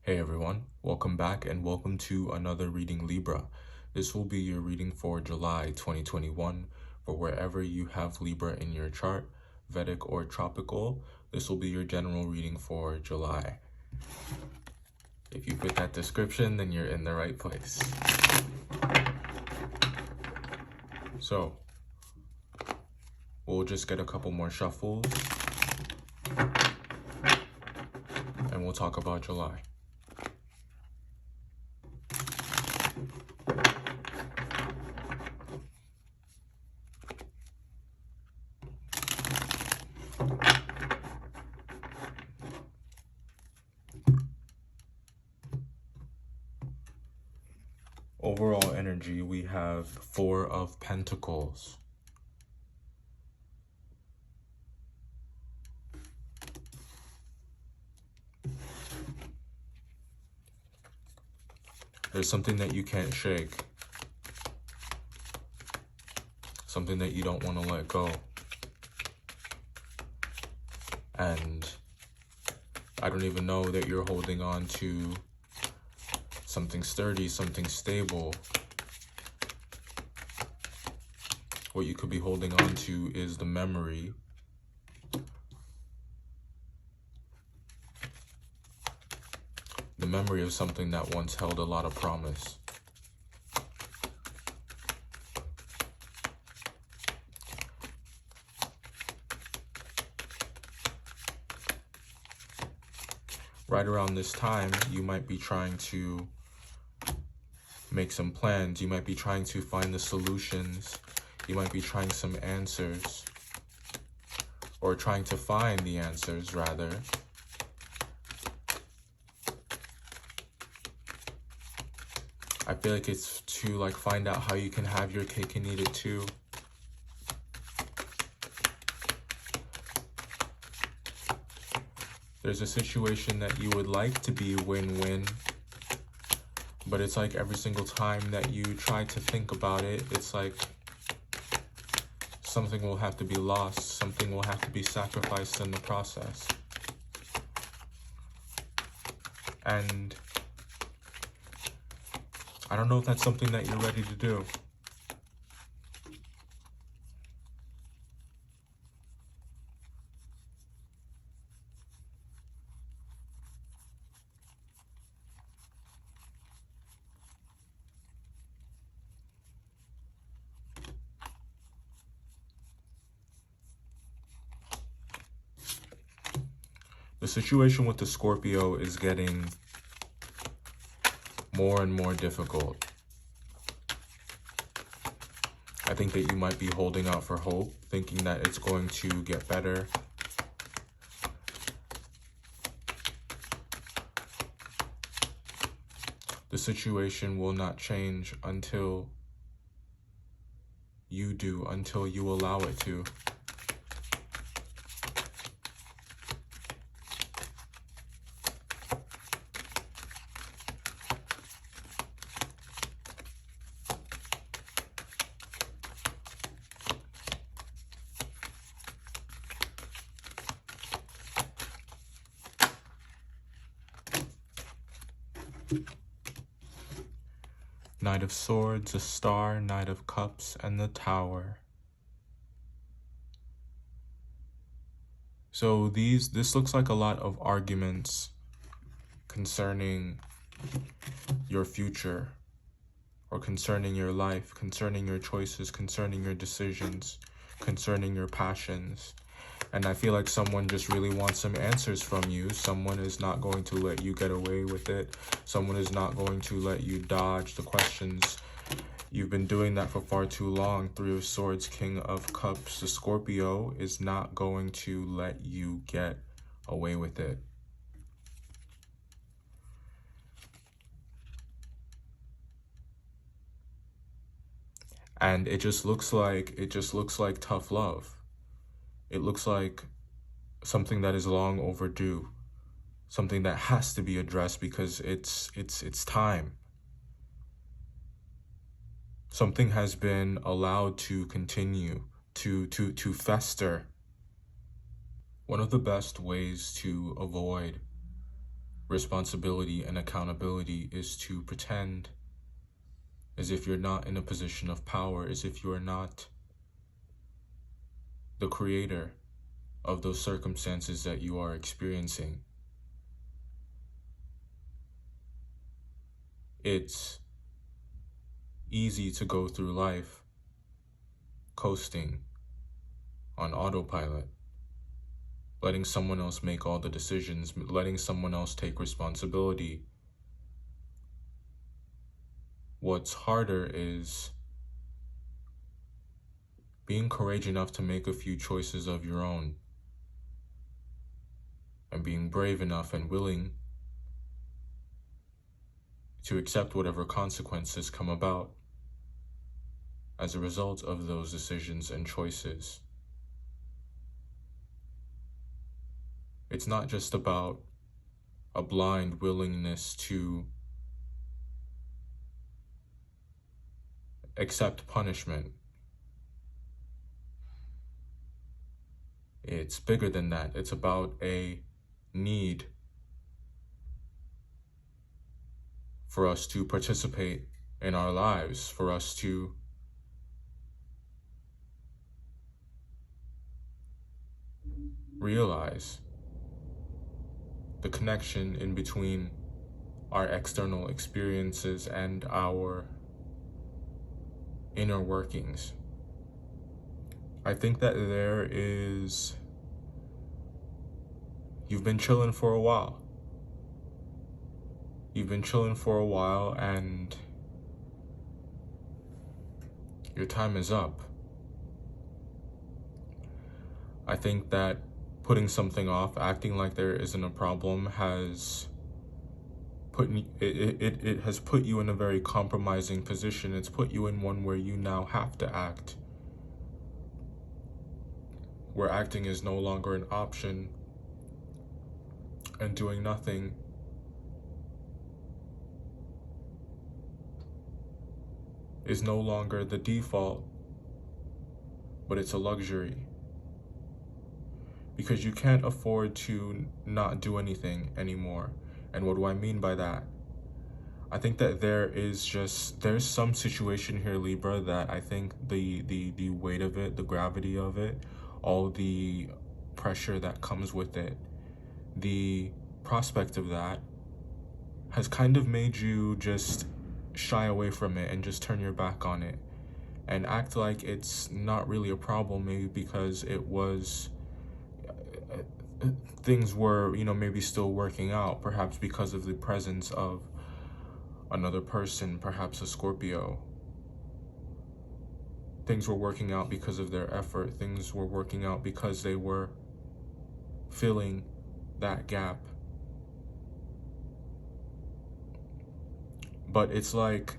Hey everyone, welcome back and welcome to another reading Libra. This will be your reading for July 2021 for wherever you have Libra in your chart, Vedic or tropical. This will be your general reading for July. If you fit that description, then you're in the right place. So, we'll just get a couple more shuffles and we'll talk about July. Overall energy, we have Four of Pentacles. There's something that you can't shake. Something that you don't want to let go. And I don't even know that you're holding on to something sturdy, something stable. What you could be holding on to is the memory of something that once held a lot of promise. Right around this time, you might be trying to make some plans. You might be trying to find the solutions. You might be trying some answers, or trying to find the answers, rather. I feel like it's to find out how you can have your cake and eat it too. There's a situation that you would like to be win-win, but it's like every single time that you try to think about it, it's like something will have to be lost, something will have to be sacrificed in the process. And I don't know if that's something that you're ready to do. The situation with the Scorpio is getting more and more difficult. I think that you might be holding out for hope, thinking that it's going to get better. The situation will not change until you do, until you allow it to. Knight of Swords, a Star, Knight of Cups, and the Tower. So this looks like a lot of arguments concerning your future, or concerning your life, concerning your choices, concerning your decisions, concerning your passions. And I feel like someone just really wants some answers from you. Someone is not going to let you get away with it. Someone is not going to let you dodge the questions. You've been doing that for far too long. Three of Swords, King of Cups. The Scorpio is not going to let you get away with it. And it just looks like tough love. It looks like something that is long overdue, something that has to be addressed because it's time. Something has been allowed to continue, to fester. One of the best ways to avoid responsibility and accountability is to pretend as if you're not in a position of power, as if you are not the creator of those circumstances that you are experiencing. It's easy to go through life coasting on autopilot, letting someone else make all the decisions, letting someone else take responsibility. What's harder is being courageous enough to make a few choices of your own, and being brave enough and willing to accept whatever consequences come about as a result of those decisions and choices. It's not just about a blind willingness to accept punishment. It's bigger than that. It's about a need for us to participate in our lives, for us to realize the connection in between our external experiences and our inner workings. I think that you've been chilling for a while. You've been chilling for a while and your time is up. I think that putting something off, acting like there isn't a problem, has put you in a very compromising position. It's put you in one where you now have to act, where acting is no longer an option and doing nothing is no longer the default, but it's a luxury. Because you can't afford to not do anything anymore. And what do I mean by that? I think that there's some situation here, Libra, that I think the weight of it, the gravity of it, all the pressure that comes with it, the prospect of that has kind of made you just shy away from it and just turn your back on it and act like it's not really a problem, maybe because things were, maybe still working out, perhaps because of the presence of another person, perhaps a Scorpio. Things were working out because of their effort. Things were working out because they were filling that gap. But it's like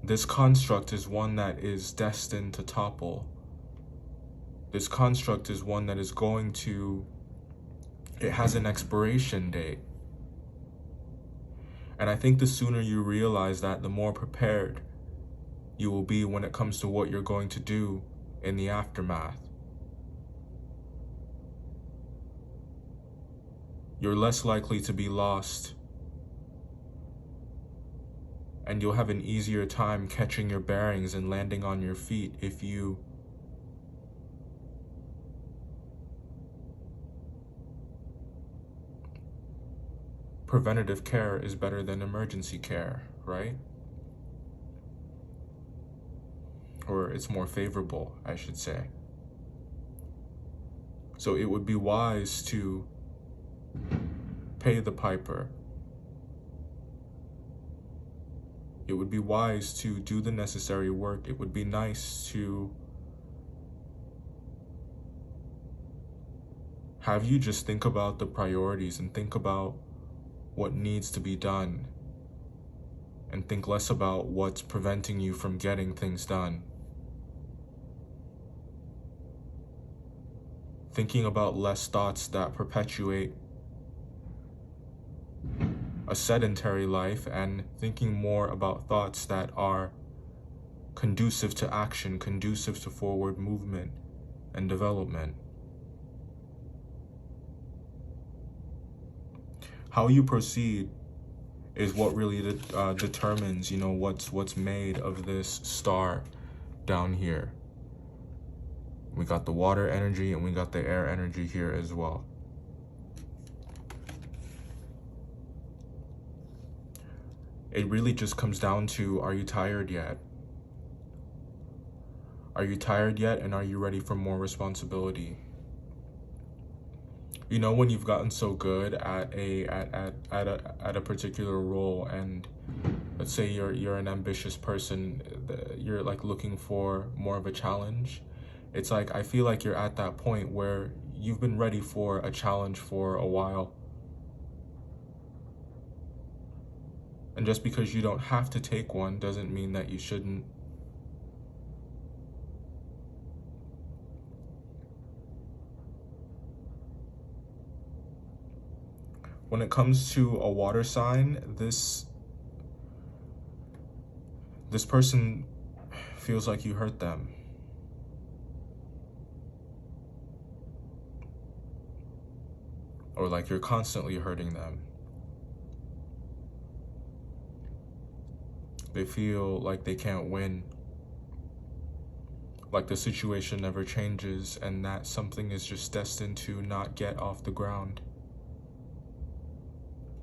this construct is one that is destined to topple. This construct is one that is it has an expiration date. And I think the sooner you realize that, the more prepared you will be when it comes to what you're going to do in the aftermath. You're less likely to be lost, and you'll have an easier time catching your bearings and landing on your feet if you preventative care is better than emergency care, right? Or it's more favorable, I should say. So it would be wise to pay the piper. It would be wise to do the necessary work. It would be nice to have you just think about the priorities and think about what needs to be done, and think less about what's preventing you from getting things done. Thinking about less thoughts that perpetuate a sedentary life, and thinking more about thoughts that are conducive to action, conducive to forward movement and development. How you proceed is what really determines, you know, what's made of this star down here. We got the water energy and we got the air energy here as well. It really just comes down to, are you tired yet? Are you tired yet, and are you ready for more responsibility? You know, when you've gotten so good at a particular role, and let's say you're an ambitious person, you're like looking for more of a challenge. It's like, I feel like you're at that point where you've been ready for a challenge for a while. And just because you don't have to take one doesn't mean that you shouldn't. When it comes to a water sign, this person feels like you hurt them. Or like you're constantly hurting them. They feel like they can't win. Like the situation never changes, and that something is just destined to not get off the ground.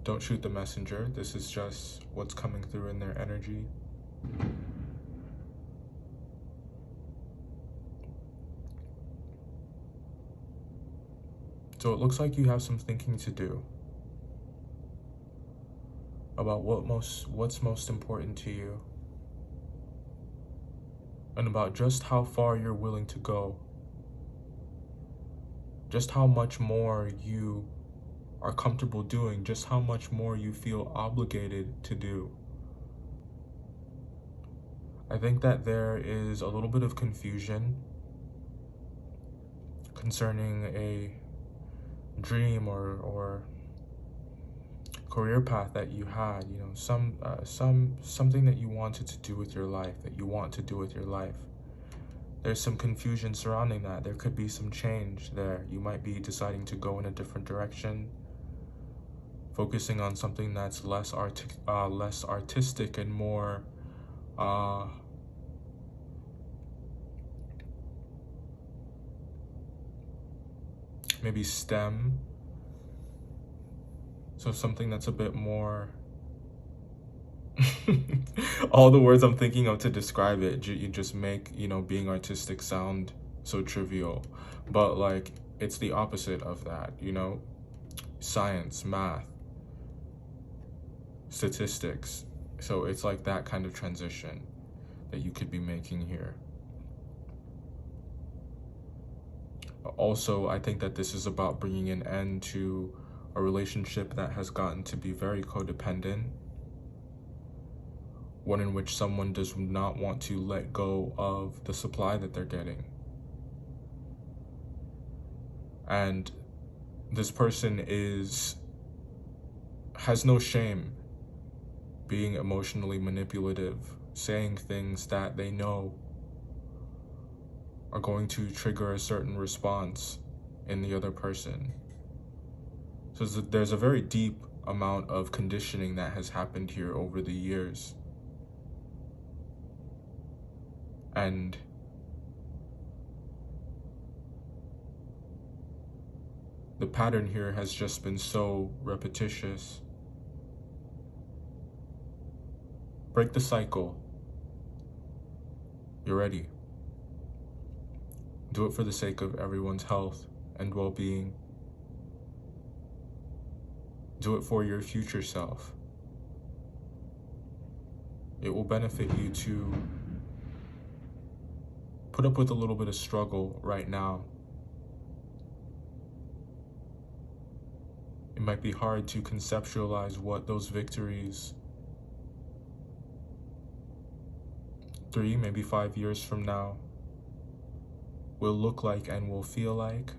Don't shoot the messenger. This is just what's coming through in their energy. So it looks like you have some thinking to do about what's most important to you, and about just how far you're willing to go, just how much more you are comfortable doing, just how much more you feel obligated to do. I think that there is a little bit of confusion concerning a dream or career path that you had, you know, something that you wanted to do with your life, that you want to do with your life. There's some confusion surrounding that. There could be some change there. You might be deciding to go in a different direction, focusing on something that's less artistic and more maybe STEM. So something that's a bit more all the words I'm thinking of to describe it, you just make, you know, being artistic sound so trivial. But like, it's the opposite of that, you know? Science, math, statistics. So it's like that kind of transition that you could be making here. Also, I think that this is about bringing an end to a relationship that has gotten to be very codependent, one in which someone does not want to let go of the supply that they're getting. And this person has no shame being emotionally manipulative, saying things that they know are going to trigger a certain response in the other person. So there's a very deep amount of conditioning that has happened here over the years. And the pattern here has just been so repetitious. Break the cycle. You're ready. Do it for the sake of everyone's health and well-being. Do it for your future self. It will benefit you to put up with a little bit of struggle right now. It might be hard to conceptualize what those victories 3, maybe 5 years from now will look like and will feel like.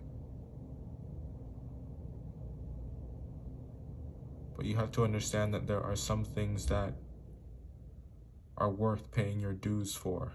But you have to understand that there are some things that are worth paying your dues for.